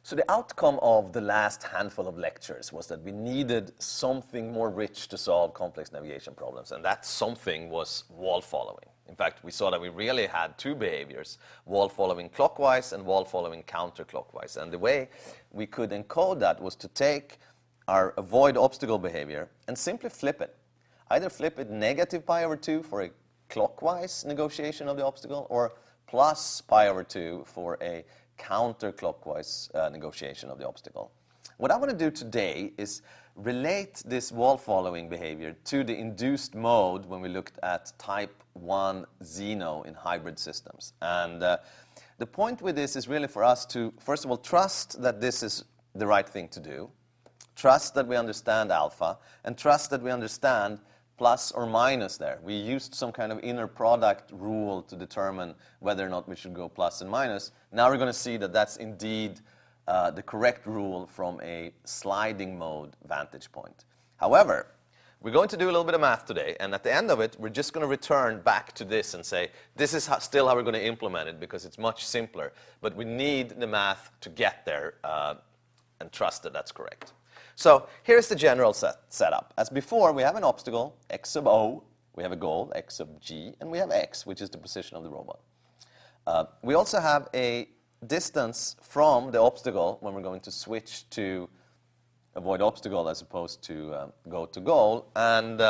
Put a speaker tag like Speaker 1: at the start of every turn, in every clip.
Speaker 1: So the outcome of the last handful of lectures was that we needed something more rich to solve complex navigation problems, and that something was wall following. In fact, we saw that we really had two behaviors, wall following clockwise and wall following counterclockwise. And the way we could encode that was to take our avoid obstacle behavior and simply flip it. Either flip it negative pi over 2 for a clockwise negotiation of the obstacle, or plus pi over 2 for a counterclockwise negotiation of the obstacle. What I want to do today is relate this wall following behavior to the induced mode when we looked at type 1 Zeno in hybrid systems. And the point with this is really for us to, first of all, trust that this is the right thing to do, trust that we understand alpha, and trust that we understand plus or minus there. We used some kind of inner product rule to determine whether or not we should go plus and minus. Now we're going to see that that's indeed the correct rule from a sliding mode vantage point. However, we're going to do a little bit of math today, and at the end of it, we're just going to return back to this and say, this is still how we're going to implement it, because it's much simpler, but we need the math to get there and trust that that's correct. So here's the general setup. As before, we have an obstacle, x sub O, we have a goal, x sub G, and we have x, which is the position of the robot. We also have a distance from the obstacle when we're going to switch to avoid obstacle as opposed to go to goal. And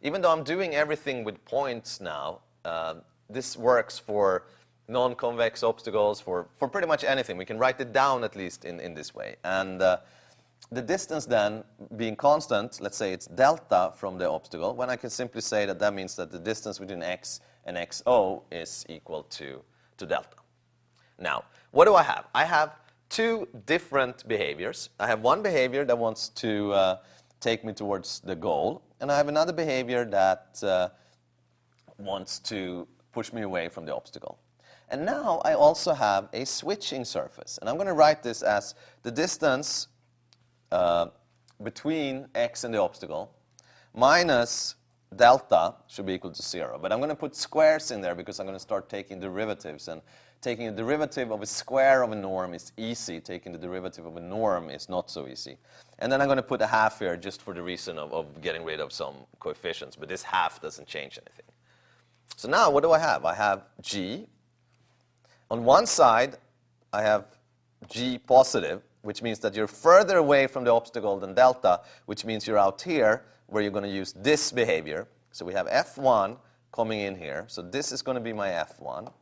Speaker 1: even though I'm doing everything with points now, this works for non-convex obstacles, for pretty much anything. We can write it down at least in this way. And the distance then being constant, let's say it's delta from the obstacle, when I can simply say that that means that the distance between x and xo is equal to delta. Now, what do I have? I have two different behaviors. I have one behavior that wants to take me towards the goal, and I have another behavior that wants to push me away from the obstacle. And now I also have a switching surface, and I'm going to write this as the distance between x and the obstacle minus delta should be equal to 0. But I'm going to put squares in there because I'm going to start taking derivatives. And taking a derivative of a square of a norm is easy. Taking the derivative of a norm is not so easy. And then I'm going to put a half here just for the reason of getting rid of some coefficients. But this half doesn't change anything. So now what do I have? I have g. On one side, I have g positive, which means that you're further away from the obstacle than delta, which means you're out here where you're going to use this behavior. So we have f1 coming in here. So this is going to be my f1.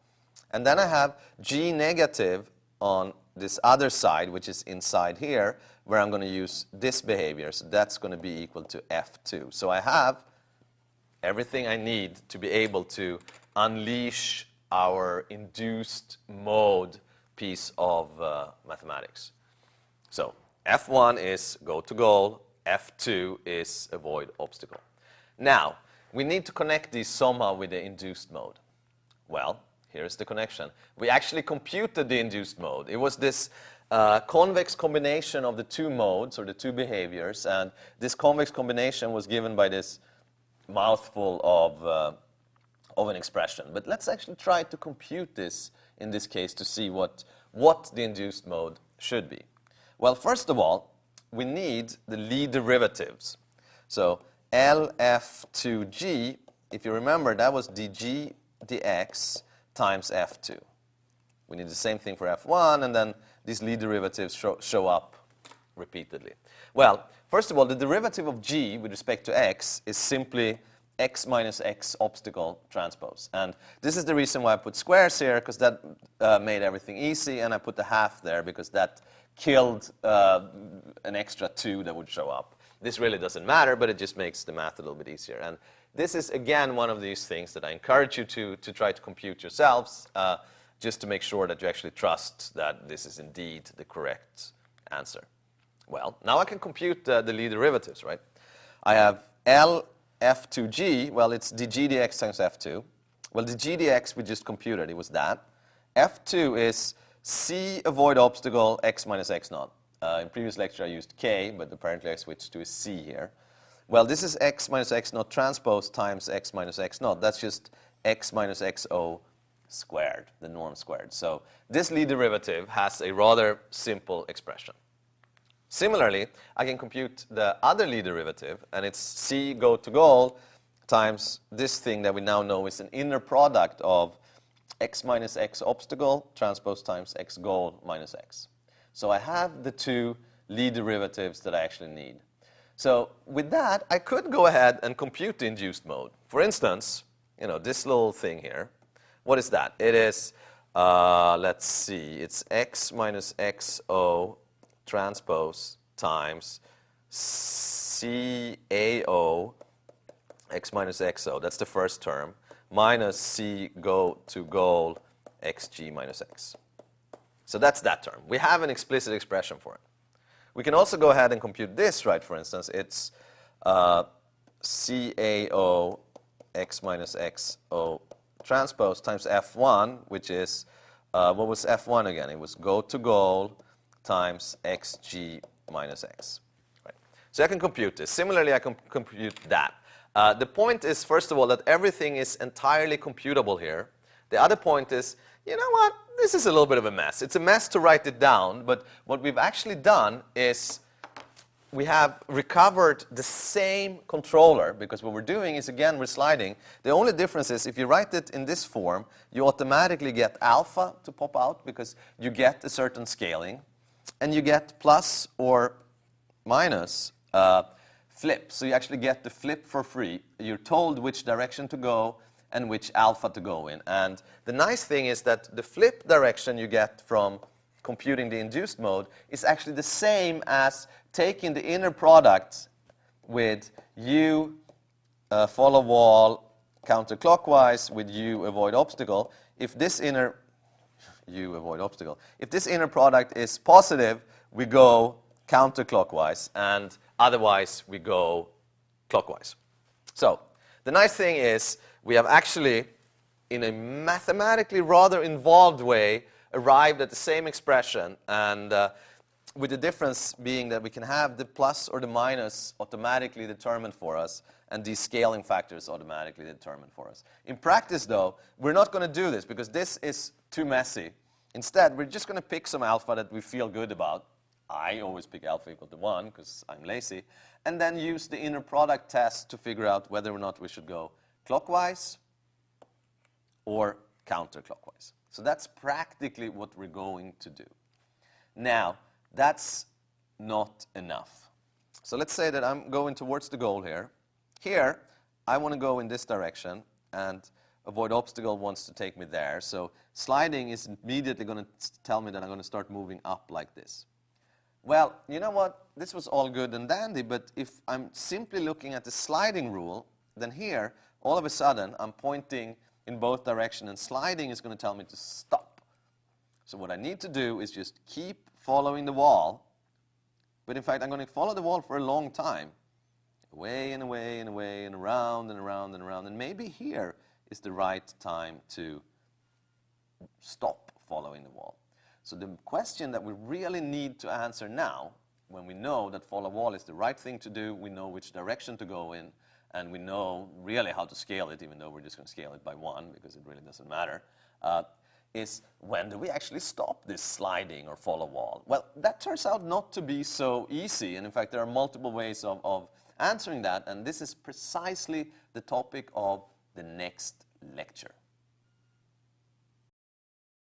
Speaker 1: And then I have g negative on this other side, which is inside here, where I'm going to use this behavior. So that's going to be equal to f2. So I have everything I need to be able to unleash our induced mode piece of mathematics. So f1 is go to goal, f2 is avoid obstacle. Now, we need to connect these somehow with the induced mode. Well, here's the connection. We actually computed the induced mode. It was this convex combination of the two modes, or the two behaviors, and this convex combination was given by this mouthful of an expression. But let's actually try to compute this in this case to see what the induced mode should be. Well, first of all, we need the Lie derivatives. So LF2G, if you remember, that was dg dx times f2. We need the same thing for f1, and then these Lie derivatives show up repeatedly. Well, first of all, the derivative of g with respect to x is simply x minus x obstacle transpose. And this is the reason why I put squares here, because that made everything easy, and I put the half there because that killed an extra 2 that would show up. This really doesn't matter, but it just makes the math a little bit easier. And this is, again, one of these things that I encourage you to try to compute yourselves, just to make sure that you actually trust that this is indeed the correct answer. Well, now I can compute the Lie derivatives, right? I have L f2g, well, it's dg dx times f2. Well, the g dx we just computed, it was that. f2 is c avoid obstacle x minus x naught. In previous lecture I used k, but apparently I switched to a c here. Well, this is x minus x naught transpose times x minus x naught. That's just x minus xo squared, the norm squared. So this Lie derivative has a rather simple expression. Similarly, I can compute the other Lie derivative, and it's c go to goal times this thing that we now know is an inner product of x minus x obstacle transpose times x goal minus x. So I have the two Lie derivatives that I actually need. So with that, I could go ahead and compute the induced mode. For instance, you know, this little thing here, what is that? It is, let's see, it's x minus xo transpose times CAO x minus xo, that's the first term, minus c go to goal xg minus x. So that's that term. We have an explicit expression for it. We can also go ahead and compute this, right? For instance, it's CAO x minus xo transpose times F1, which is, what was F1 again? It was go to goal times xg minus x. Right. So I can compute this. Similarly, I can compute that. The point is, first of all, that everything is entirely computable here. The other point is, you know what? This is a little bit of a mess. It's a mess to write it down, but what we've actually done is we have recovered the same controller, because what we're doing is, again, we're sliding. The only difference is if you write it in this form, you automatically get alpha to pop out because you get a certain scaling, and you get plus or minus flip. So you actually get the flip for free. You're told which direction to go and which alpha to go in. And the nice thing is that the flip direction you get from computing the induced mode is actually the same as taking the inner product with u follow wall counterclockwise with u avoid obstacle. If this inner if this inner product is positive, we go counterclockwise, and otherwise we go clockwise. So the nice thing is we have actually, in a mathematically rather involved way, arrived at the same expression, and with the difference being that we can have the plus or the minus automatically determined for us, and these scaling factors automatically determined for us. In practice, though, we're not going to do this because this is too messy. Instead, we're just going to pick some alpha that we feel good about. I always pick alpha equal to 1 because I'm lazy, and then use the inner product test to figure out whether or not we should go clockwise or counterclockwise. So that's practically what we're going to do. Now, that's not enough. So let's say that I'm going towards the goal here. Here, I want to go in this direction, and avoid obstacle wants to take me there. So sliding is immediately going to tell me that I'm going to start moving up like this. Well, you know what? This was all good and dandy, but if I'm simply looking at the sliding rule, then here, all of a sudden, I'm pointing in both directions, and sliding is going to tell me to stop. So what I need to do is just keep following the wall, but in fact, I'm going to follow the wall for a long time, away and away and away and around and around and around, and maybe here is the right time to stop following the wall. So the question that we really need to answer now, when we know that follow wall is the right thing to do, we know which direction to go in, and we know really how to scale it, even though we're just going to scale it by 1 because it really doesn't matter, is when do we actually stop this sliding or follow wall? Well, that turns out not to be so easy, and in fact there are multiple ways of answering that, and this is precisely the topic of the next lecture.